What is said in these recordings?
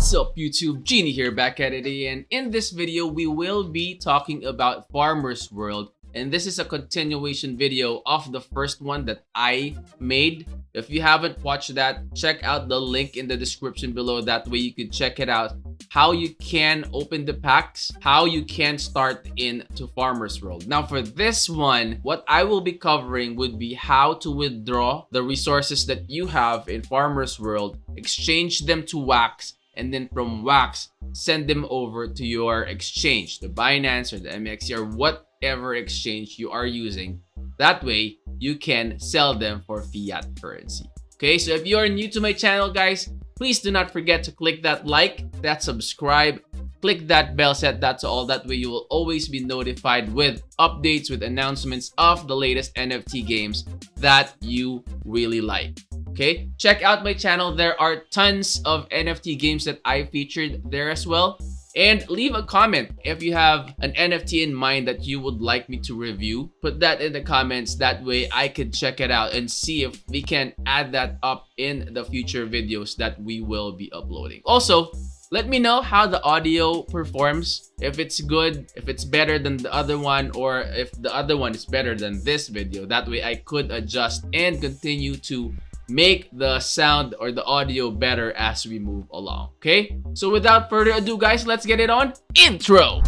What's up YouTube, Genie here back at it again. In this video, we will be talking about Farmer's World, and this is a continuation video of the first one that I made. If you haven't watched that, check out the link in the description below. That way you can check it out, how you can open the packs, how you can start into Farmer's World. Now for this one, what I will be covering would be how to withdraw the resources that you have in Farmer's World, exchange them to WAX, and then from WAX, send them over to your exchange, the Binance or the MXC or whatever exchange you are using. That way, you can sell them for fiat currency. Okay, so if you are new to my channel, guys, please do not forget to click that like, that subscribe, click that bell set, that's all. That way you will always be notified with updates, with announcements of the latest NFT games that you really like. Okay, check out my channel. There are tons of NFT games that I featured there as well. And leave a comment if you have an NFT in mind that you would like me to review. Put that in the comments. That way I could check it out and see if we can add that up in the future videos that we will be uploading. Also, let me know how the audio performs, if it's good, if it's better than the other one, or if the other one is better than this video. That way I could adjust and continue to make the sound or the audio better as we move along. Okay, so without further ado, guys, let's get it on. Intro.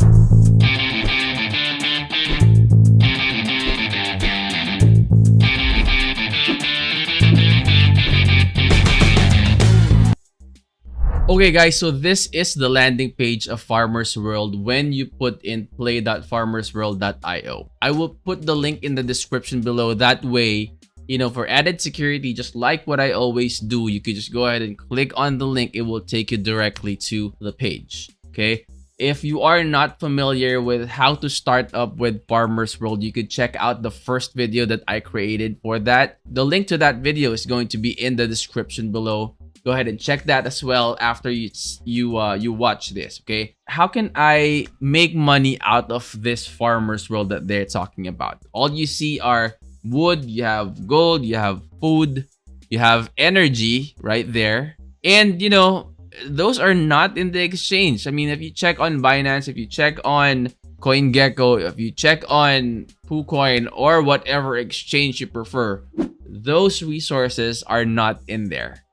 Okay guys, so this is the landing page of Farmer's World when you put in play.farmersworld.io. I will put the link in the description below. That way, you know, for added security, just like what I always do, you could just go ahead and click on the link. It will take you directly to the page. Okay, if you are not familiar with how to start up with Farmer's World, you could check out the first video that I created for that. The link to that video is going to be in the description below. Go ahead and check that as well after you watch this. Okay, how can I make money out of this Farmer's World that they're talking about? All you see are wood, you have gold, you have food, you have energy right there. And you know, those are not in the exchange. I mean, if you check on Binance, if you check on CoinGecko, if you check on KuCoin or whatever exchange you prefer, those resources are not in there.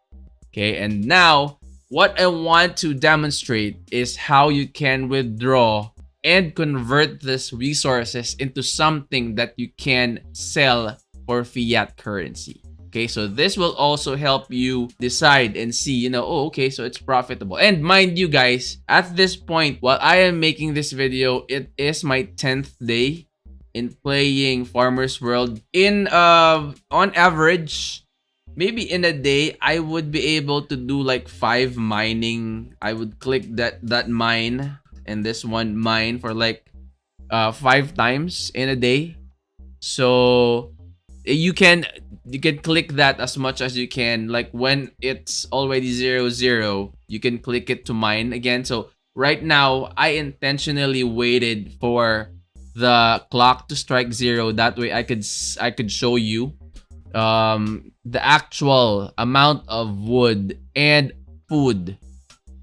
Okay, and now what I want to demonstrate is how you can withdraw and convert these resources into something that you can sell for fiat currency. Okay, so this will also help you decide and see, you know, oh, okay, so it's profitable. And mind you guys, at this point, while I am making this video, it is my 10th day in playing Farmer's World. On average, maybe in a day, I would be able to do like 5 mining. I would click that mine and this one mine for like 5 times in a day. So you can click that as much as you can. Like when it's already 0-0, you can click it to mine again. So right now I intentionally waited for the clock to strike 0. That way I could show you the actual amount of wood and food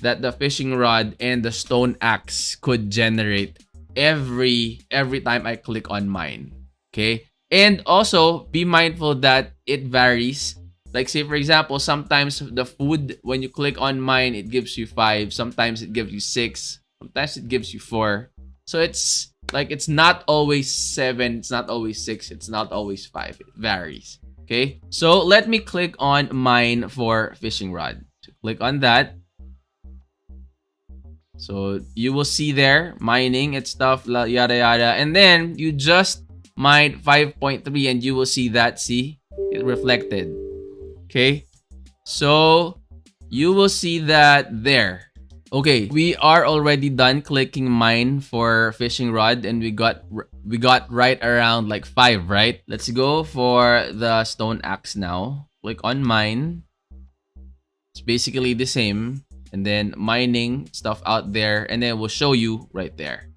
that the fishing rod and the stone axe could generate every time I click on mine. Okay, and also be mindful that it varies. Like say for example, sometimes the food, when you click on mine, it gives you 5, sometimes it gives you 6, sometimes it gives you 4. So it's like, it's not always 7, it's not always 6, it's not always 5. It varies. Okay, so let me click on mine for fishing rod. So click on that. So you will see there mining and stuff, yada yada, and then you just mine 5.3 and you will see that, see it reflected. Okay, so you will see that there. Okay, we are already done clicking mine for fishing rod, and we got right around like 5, right? Let's go for the stone axe now. Click on mine. It's basically the same. And then mining stuff out there, and then we'll show you right there.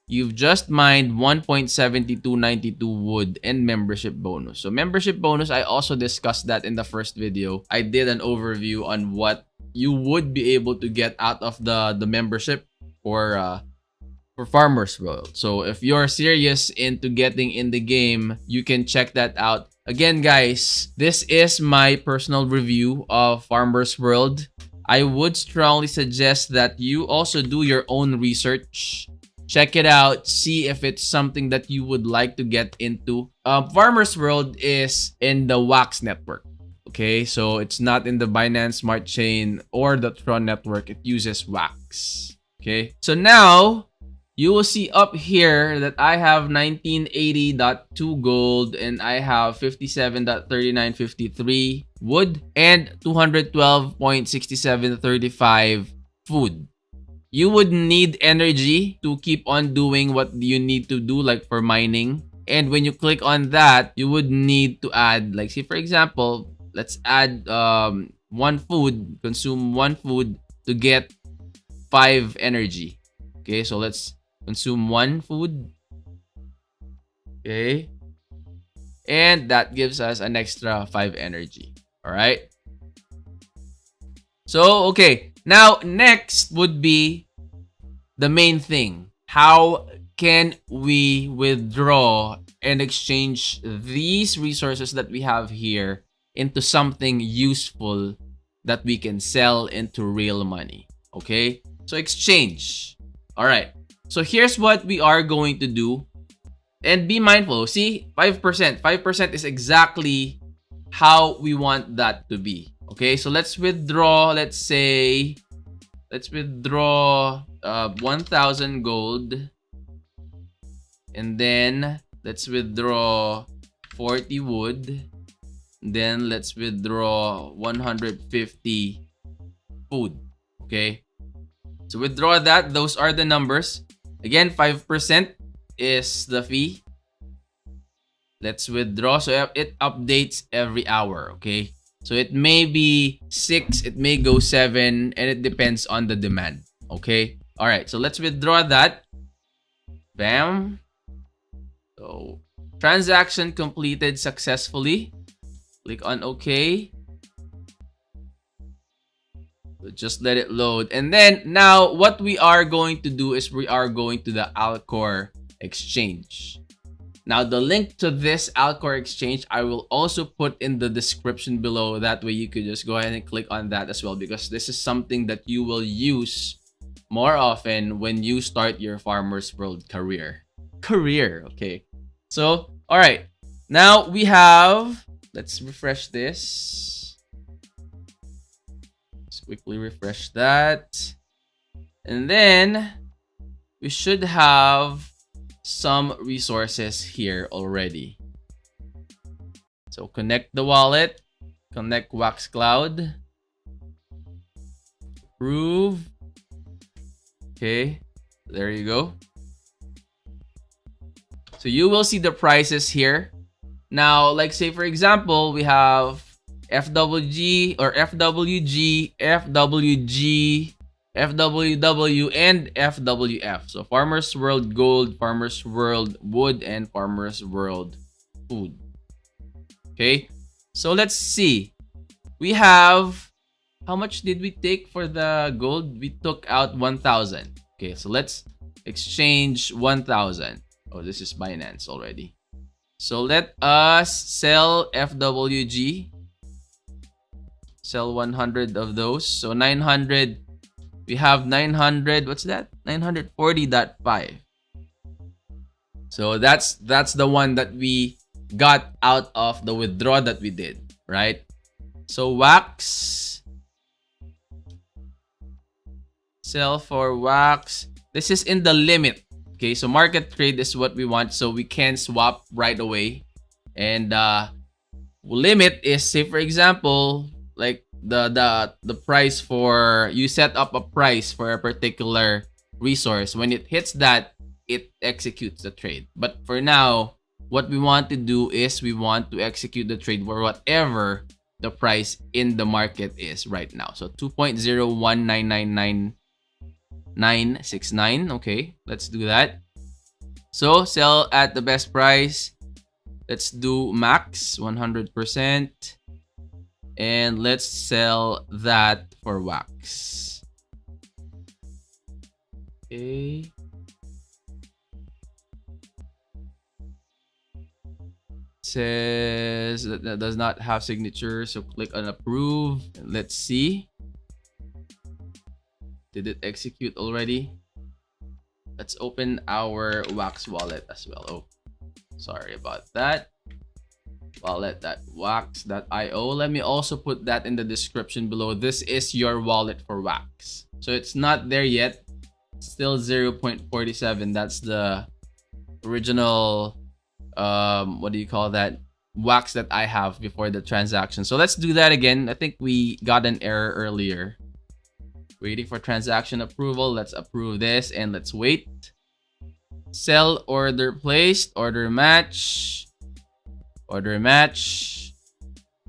You've just mined 1.7292 wood and membership bonus. So membership bonus, I also discussed that in the first video. I did an overview on what you would be able to get out of the membership for Farmers World. So if you're serious into getting in the game, you can check that out. Again, guys, this is my personal review of Farmers World. I would strongly suggest that you also do your own research. Check it out. See if it's something that you would like to get into. Farmers World is in the WAX network. Okay, so it's not in the Binance Smart Chain or the Tron network. It uses WAX. Okay, so now you will see up here that I have 1980.2 gold and I have 57.3953 wood and 212.6735 food. You would need energy to keep on doing what you need to do, like for mining. And when you click on that, you would need to add, like, say for example, let's add one food, consume one food to get 5 energy. Okay, so let's consume one food. Okay, and that gives us an extra 5 energy. All right, so okay, now next would be the main thing. How can we withdraw and exchange these resources that we have here into something useful that we can sell into real money? Okay, so exchange. All right, so here's what we are going to do. And be mindful. See, 5%. 5% is exactly how we want that to be. Okay, so let's withdraw. Let's say, let's withdraw 1,000 gold. And then let's withdraw 40 wood. Then let's withdraw 150 food. Okay, so withdraw that. Those are the numbers. Again, 5% is the fee. Let's withdraw. So it updates every hour. Okay, so it may be 6, it may go 7, and it depends on the demand. Okay, all right, so let's withdraw that. Bam. So transaction completed successfully. Click on OK. So just let it load. And then now what we are going to do is we are going to the Alcor exchange. Now the link to this Alcor exchange I will also put in the description below. That way you could just go ahead and click on that as well, because this is something that you will use more often when you start your Farmers World career. Okay, so all right, now we have, let's refresh this. Let's quickly refresh that, and then we should have some resources here already. So connect the wallet, connect Wax Cloud, approve. Okay, there you go. So you will see the prices here. Now, like say for example, we have FWG or FWG, FWG, FWW, and FWF. So Farmers World Gold, Farmers World Wood, and Farmers World Food. Okay, so let's see. We have, how much did we take for the gold? We took out 1,000. Okay, so let's exchange 1,000. Oh, this is Binance already. So let us sell FWG. Sell 100 of those. So 900. We have 900. What's that? 940.5. So that's the one that we got out of the withdraw that we did, right? So wax. Sell for wax. This is in the limit. Okay, so market trade is what we want, so we can swap right away. And limit is, say for example, like the price for, you set up a price for a particular resource. When it hits that, it executes the trade. But for now, what we want to do is we want to execute the trade for whatever the price in the market is right now. So 2.01999 969. Okay, let's do that. So sell at the best price. Let's do max 100%. And let's sell that for wax. Okay. Says that does not have signature, so click on approve. Let's see. Did it execute already? Let's open our Wax wallet as well. Oh, sorry about that. Wallet.wax.io. Let me also put that in the description below. This is your wallet for Wax. So it's not there yet. It's still 0.47. That's the original what do you call that, Wax that I have before the transaction. So let's do that again. I think we got an error earlier. Waiting for transaction approval. Let's approve this and let's wait. Sell order placed, order match.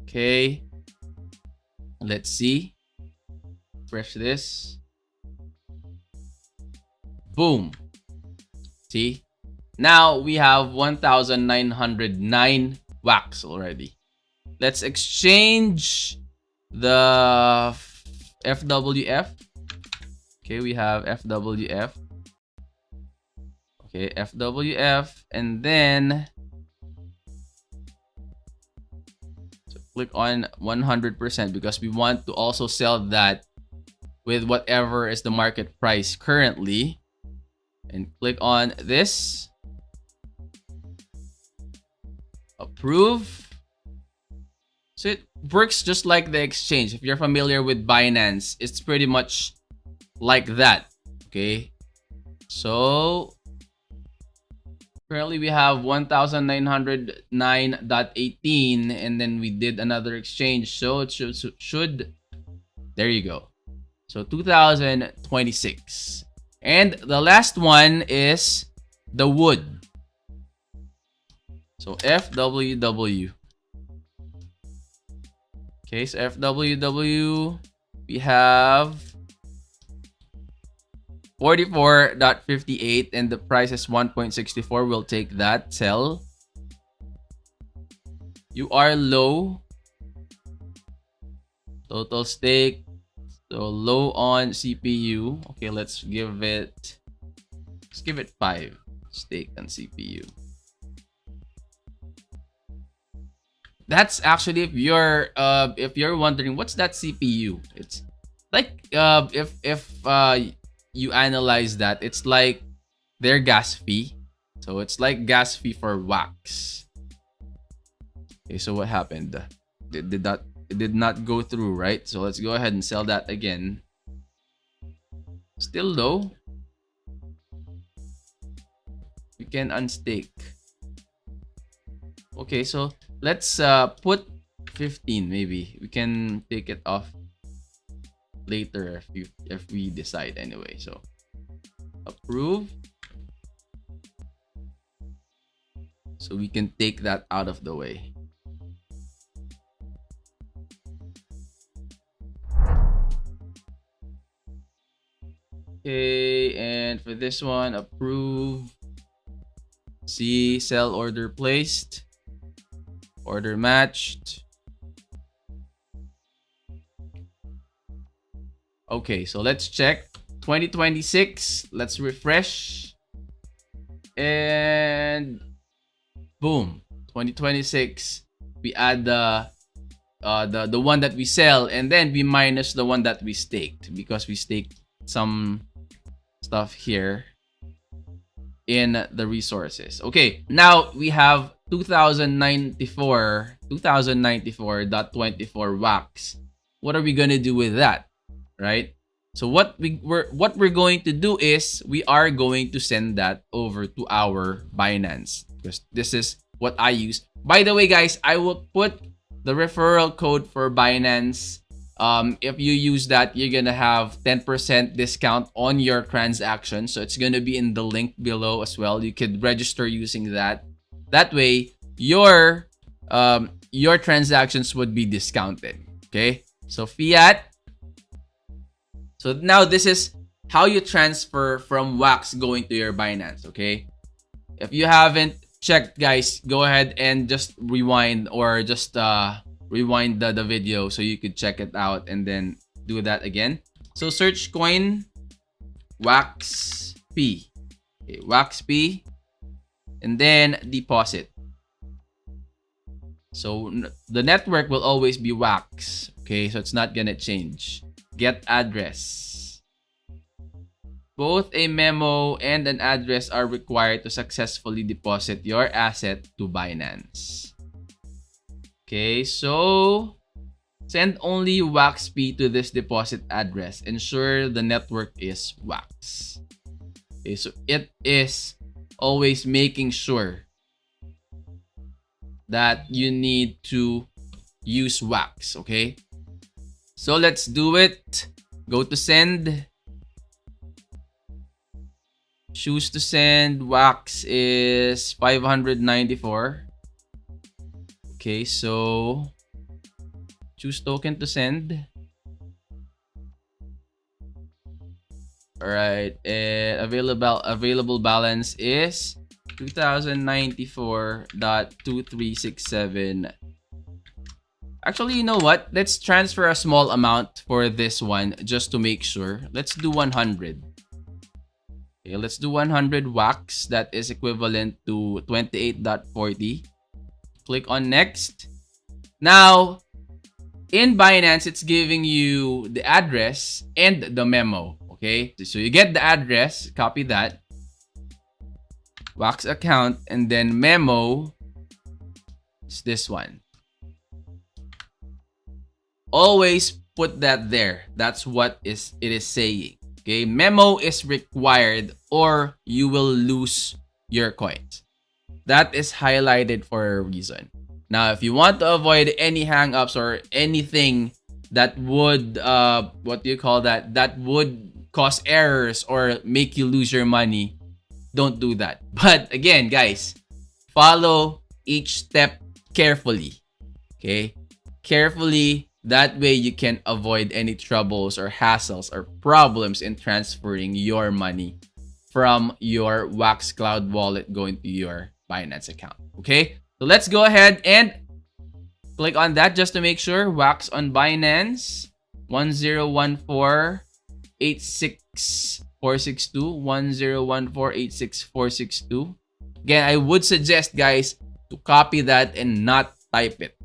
Okay, let's see. Refresh this. Boom. See, now we have 1,909 wax already. Let's exchange the FWF. Okay, we have FWF. Okay, FWF, and then click on 100% because we want to also sell that with whatever is the market price currently. And click on this. Approve. So it works just like the exchange. If you're familiar with Binance, it's pretty much like that. Okay. So currently we have 1,909.18 and then we did another exchange. So it should there you go. So 2026. And the last one is the wood. So FWW. Okay, so FWW, we have 44.58 and the price is 1.64. We'll take that. Sell. You are low. Total stake. So low on CPU. Okay, let's give it 5 stake on CPU. That's actually if you're wondering what's that CPU. It's like if you analyze that, it's like their gas fee. So it's like gas fee for wax. Okay, so what happened? It did not go through, right? So let's go ahead and sell that again. Still low. We can unstake. Okay, so let's put 15 maybe. We can take it off later if we decide anyway. So approve. So we can take that out of the way. Okay, and for this one, approve. See, sell order placed. Order matched. Okay, so let's check 2026. Let's refresh. And boom, 2026. We add the one that we sell and then we minus the one that we staked because we staked some stuff here in the resources. Okay, now we have 2094.24 wax. What are we gonna do with that, right? So what we're going to do is we are going to send that over to our Binance because this is what I use. By the way, guys, I will put the referral code for Binance. If you use that, you're gonna have 10% discount on your transaction. So it's gonna be in the link below as well. You could register using that. That way, your transactions would be discounted. Okay, so fiat. So now this is how you transfer from Wax going to your Binance. Okay, if you haven't checked, guys, go ahead and just rewind or just rewind the video so you could check it out and then do that again. So search coin wax P. Okay, wax P, and then deposit. So the network will always be wax. Okay, so it's not gonna change. Get address. Both a memo and an address are required to successfully deposit your asset to Binance. Okay, so send only wax P to this deposit address. Ensure the network is wax. Okay, so it is always making sure that you need to use wax. Okay, so let's do it. Go to send. Choose to send. Wax is 594. Okay, so choose token to send. All right, available balance is 2094.2367. Actually, you know what? Let's transfer a small amount for this one just to make sure. Let's do 100. Okay, let's do 100 wax. That is equivalent to 28.40. Click on next. Now, in Binance, it's giving you the address and the memo. Okay, so you get the address, copy that. Wax account, and then memo is this one. Always put that there. That's what it is saying. Okay, memo is required or you will lose your coins. That is highlighted for a reason. Now, if you want to avoid any hangups or anything that would that would cause errors or make you lose your money, don't do that. But again, guys, follow each step carefully. Okay, carefully. That way you can avoid any troubles or hassles or problems in transferring your money from your Wax Cloud wallet going to your Binance account. Okay, so let's go ahead and click on that just to make sure. Wax on Binance 1014-86462 1014-86462. Again, I would suggest, guys, to copy that and not type it.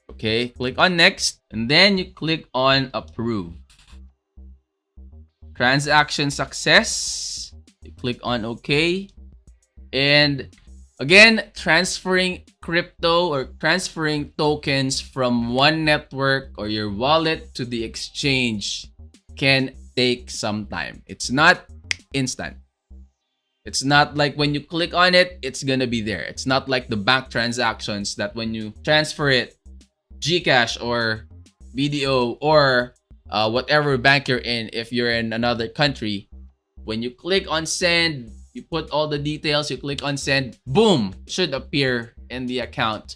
Okay, click on next and then you click on approve. Transaction success. You click on OK. And again, transferring crypto or transferring tokens from one network or your wallet to the exchange can take some time. It's not instant. It's not like when you click on it, it's gonna be there. It's not like the bank transactions that when you transfer it, Gcash or BDO or whatever bank you're in, if you're in another country, when you click on send, you put all the details, you click on send, boom, it should appear in the account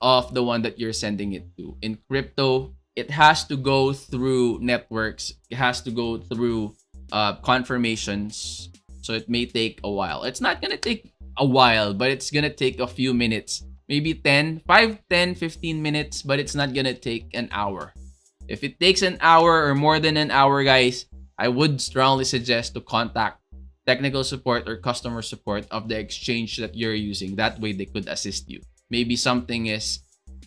of the one that you're sending it to. In crypto, it has to go through networks. It has to go through confirmations. So it may take a while. It's not going to take a while, but it's going to take a few minutes. Maybe 5, 10, 15 minutes, but it's not going to take an hour. If it takes an hour or more than an hour, guys, I would strongly suggest to contact technical support or customer support of the exchange that you're using. That way they could assist you. Maybe something is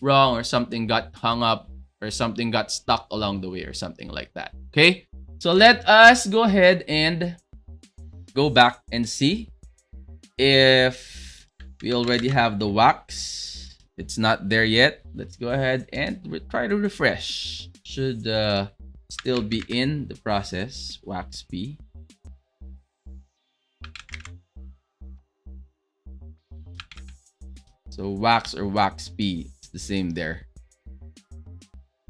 wrong or something got hung up or something got stuck along the way or something like that. Okay, so let us go ahead and go back and see if we already have the wax. It's not there yet. Let's go ahead and try to refresh. Should still be in the process. Wax P. So wax or wax P, it's the same there.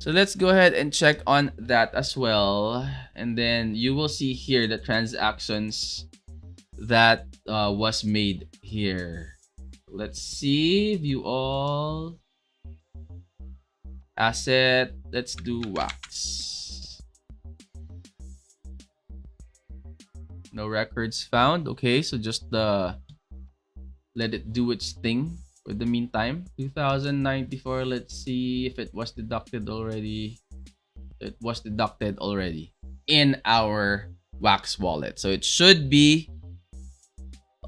So let's go ahead and check on that as well. And then you will see here the transactions that was made here. Let's see, view all, asset, let's do wax. No records found. Okay, so just let it do its thing For the meantime, 2094. Let's see if it was deducted already. It was deducted already in our Wax wallet. So it should be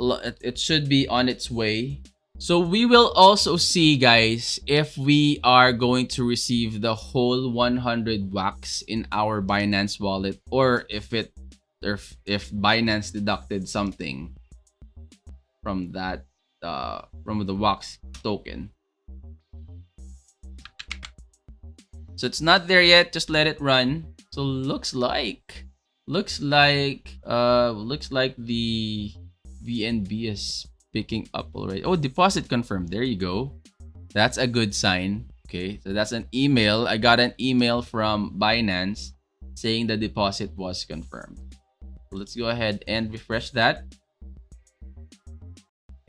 on its way. So we will also see, guys, if we are going to receive the whole 100 wax in our Binance wallet, or if Binance deducted something from that from the wax token. So it's not there yet, just let it run. So looks like the BNB is picking up already. Oh, deposit confirmed. There you go. That's a good sign. Okay, so that's an email. I got an email from Binance saying the deposit was confirmed. So let's go ahead and refresh that.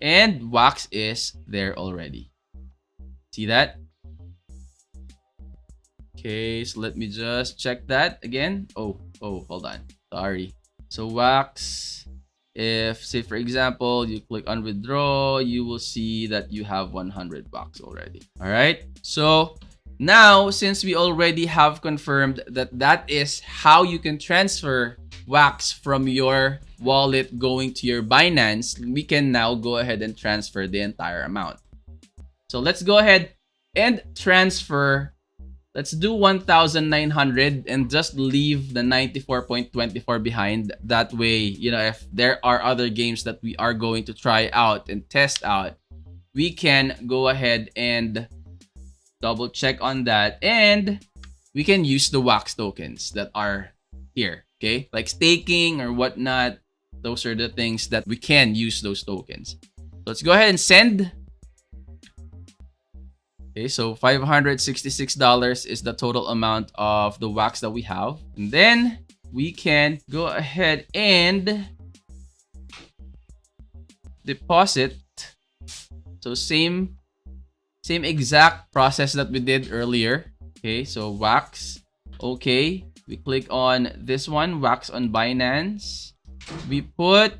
And wax is there already. See that? Okay, so let me just check that again. Oh, hold on. Sorry. So wax, if say for example you click on withdraw, you will see that you have 100 wax already. All right, so now since we already have confirmed that that is how you can transfer wax from your wallet going to your Binance, we can now go ahead and transfer the entire amount. So let's go ahead and transfer. Let's do 1,900 and just leave the 94.24 behind. That way, you know, if there are other games that we are going to try out and test out, we can go ahead and double check on that, and we can use the wax tokens that are here, okay? Like staking or whatnot. Those are the things that we can use those tokens. Let's go ahead and send. Okay, so $566 is the total amount of the wax that we have. And then we can go ahead and deposit. So same exact process that we did earlier. Okay, so wax. Okay, we click on this one, wax on Binance. We put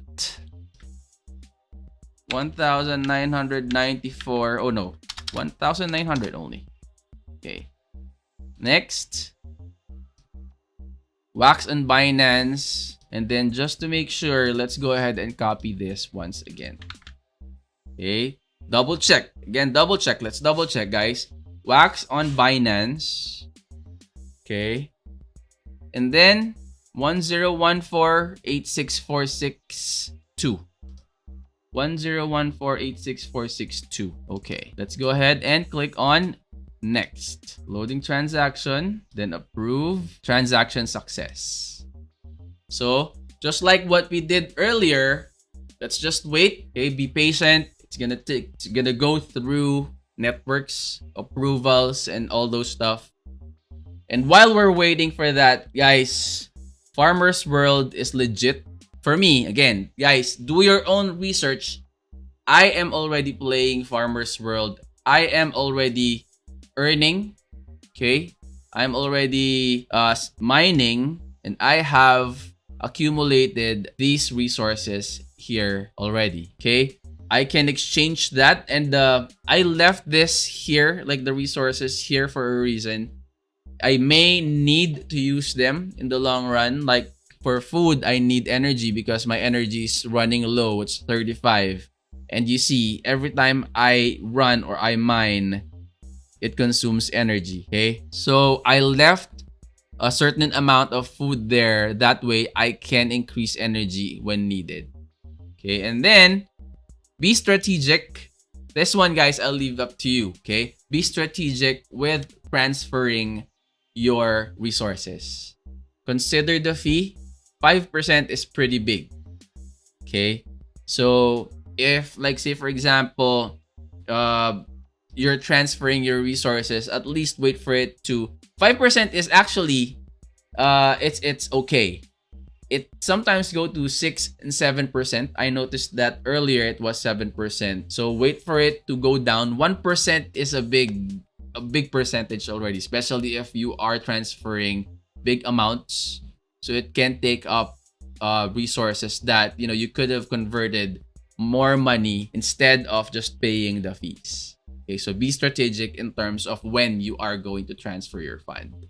1,994. Oh no. 1,900 only. Okay. Next. Wax on Binance. And then just to make sure, let's go ahead and copy this once again. Okay. Double check. Again, double check. Let's double check, guys. Wax on Binance. Okay. And then 10148646.2. 10148646.2. Okay, let's go ahead and click on next. Loading transaction, then approve. Transaction success. So just like what we did earlier, let's just wait. Okay, be patient. It's gonna go through networks, approvals, and all those stuff. And while we're waiting for that, guys, Farmers World is legit. For me, again, guys, do your own research. I am already playing Farmers World. I am already earning. Okay? I'm already mining. And I have accumulated these resources here already. Okay? I can exchange that. And I left this here, like the resources here, for a reason. I may need to use them in the long run. Like, for food, I need energy because my energy is running low. It's 35. And you see, every time I run or I mine, it consumes energy. Okay? So I left a certain amount of food there. That way, I can increase energy when needed. Okay? And then, be strategic. This one, guys, I'll leave up to you. Okay? Be strategic with transferring your resources. Consider the fee. 5% is pretty big. Okay, so if, like, say for example, you're transferring your resources, at least wait for it to 5% is actually it's okay. It sometimes go to 6 and 7%. I noticed that earlier it was 7%. So wait for it to go down. 1% is a big percentage already, especially if you are transferring big amounts. So it can take up resources that, you know, you could have converted more money instead of just paying the fees. Okay, so be strategic in terms of when you are going to transfer your fund.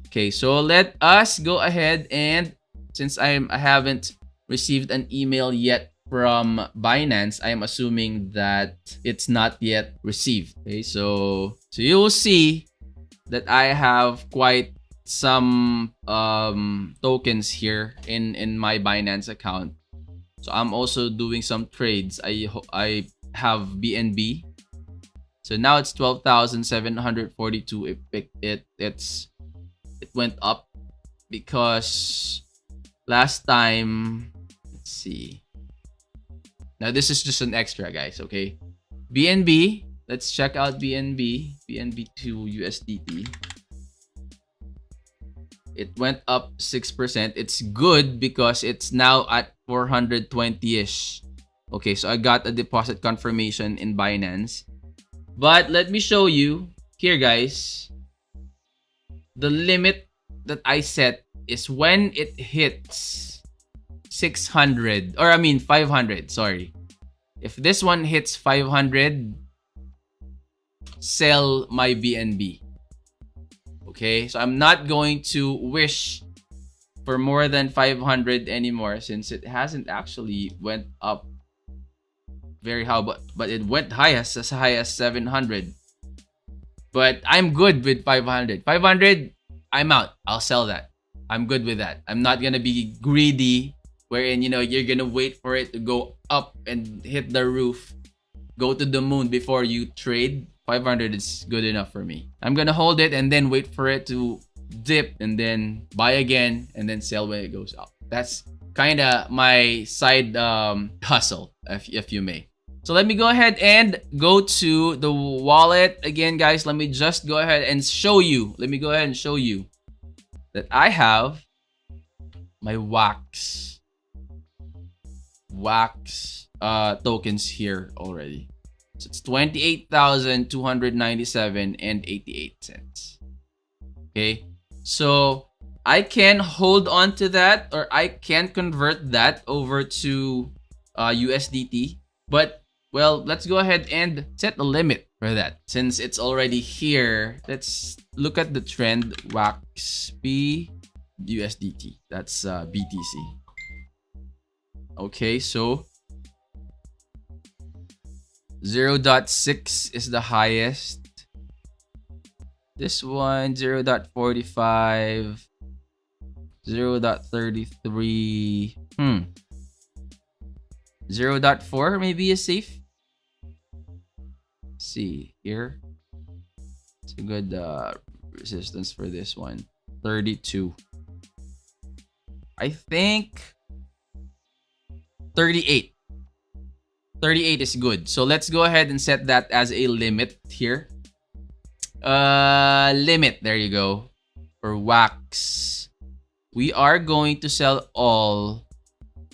Okay, so let us go ahead, and since I haven't received an email yet from Binance, I am assuming that it's not yet received. Okay, so you will see that I have quite some tokens here in my Binance account. So I'm also doing some trades. I have BNB. So now it's 12,742. It went up because last time, let's see. Now this is just an extra, guys, okay? BNB, let's check out BNB to USDT. It went up 6%. It's good because it's now at 420-ish. Okay, so I got a deposit confirmation in Binance. But let me show you here, guys. The limit that I set is when it hits 500, sorry. If this one hits 500, sell my BNB. Okay, so I'm not going to wish for more than 500 anymore since it hasn't actually went up very high, but it went as high as 700. But I'm good with 500. 500, I'm out. I'll sell that. I'm good with that. I'm not gonna be greedy, wherein you're gonna wait for it to go up and hit the roof, go to the moon before you trade. 500 is good enough for me. I'm gonna hold it and then wait for it to dip and then buy again and then sell when it goes up. That's kind of my side hustle, if you may. So let me go ahead and go to the wallet again, guys. Let me just go ahead and show you. Let me go ahead and show you that I have my wax tokens here already. So it's 28,297 and 88 cents. Okay, so I can hold on to that, or I can convert that over to USDT. But well, let's go ahead and set a limit for that since it's already here. Let's look at the trend. WAX B USDT. That's BTC. Okay, so 0.6 is the highest. This one 0.45, 0.33. 0.4 maybe is safe. Let's see here. It's a good resistance for this one. 32. I think 38. 38 is good. So let's go ahead and set that as a limit here. Limit, there you go. For wax, we are going to sell all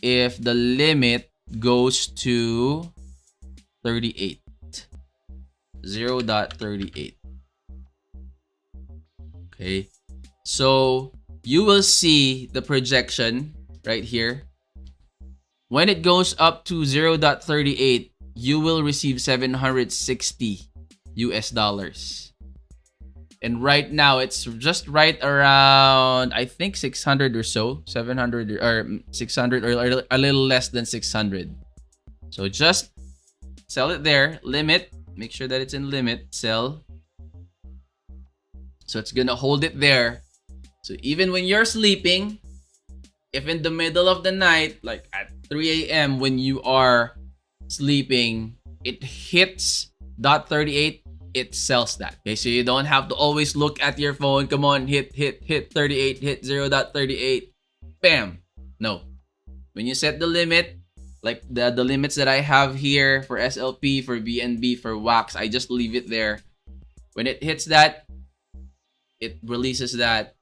if the limit goes to 38. 0.38. Okay, so you will see the projection right here. When it goes up to 0.38, you will receive 760 US dollars. And right now, it's just right around, I think 600 or so. 700 or 600 or a little less than 600. So just sell it there. Limit. Make sure that it's in limit. Sell. So it's gonna hold it there. So even when you're sleeping, if in the middle of the night, like at 3 a.m. when you are sleeping, it hits .38, it sells that. Okay, so you don't have to always look at your phone. Come on, hit 38, hit 0.38. Bam. No. When you set the limit, like the limits that I have here for SLP, for BNB, for WAX, I just leave it there. When it hits that, it releases that.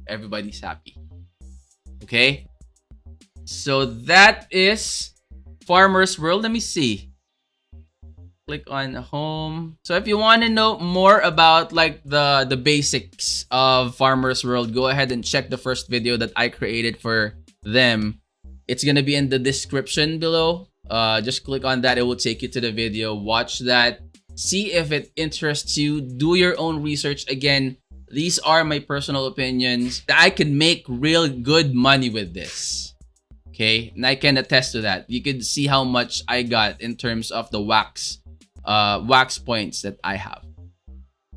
Everybody's happy. Okay? So that is Farmer's World. Let me see. Click on home. So if you want to know more about like the basics of Farmer's World, go ahead and check the first video that I created for them. It's gonna be in the description below. Just click on that. It will take you to the video. Watch that. See if it interests you. Do your own research. Again, these are my personal opinions. I can make real good money with this. Okay, and I can attest to that. You can see how much I got in terms of the wax points that I have.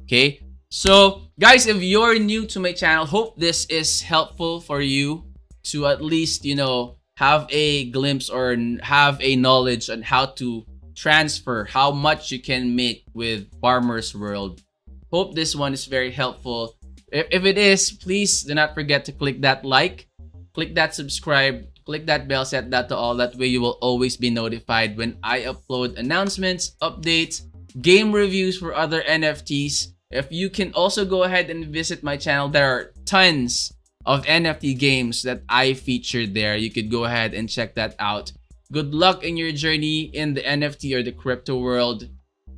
Okay, so guys, if you're new to my channel, hope this is helpful for you to at least, you know, have a glimpse or have a knowledge on how to transfer how much you can make with Farmers World. Hope this one is very helpful. If it is, please do not forget to click that like, click that subscribe, click that bell, set that to all. That way you will always be notified when I upload announcements, updates, game reviews for other NFTs. If you can also go ahead and visit my channel, there are tons of NFT games that I featured there. You could go ahead and check that out. Good luck in your journey in the NFT or the crypto world.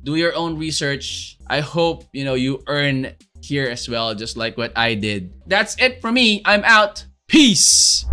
Do your own research. I hope, you know, you earn here as well, just like what I did. That's it for me. I'm out. Peace.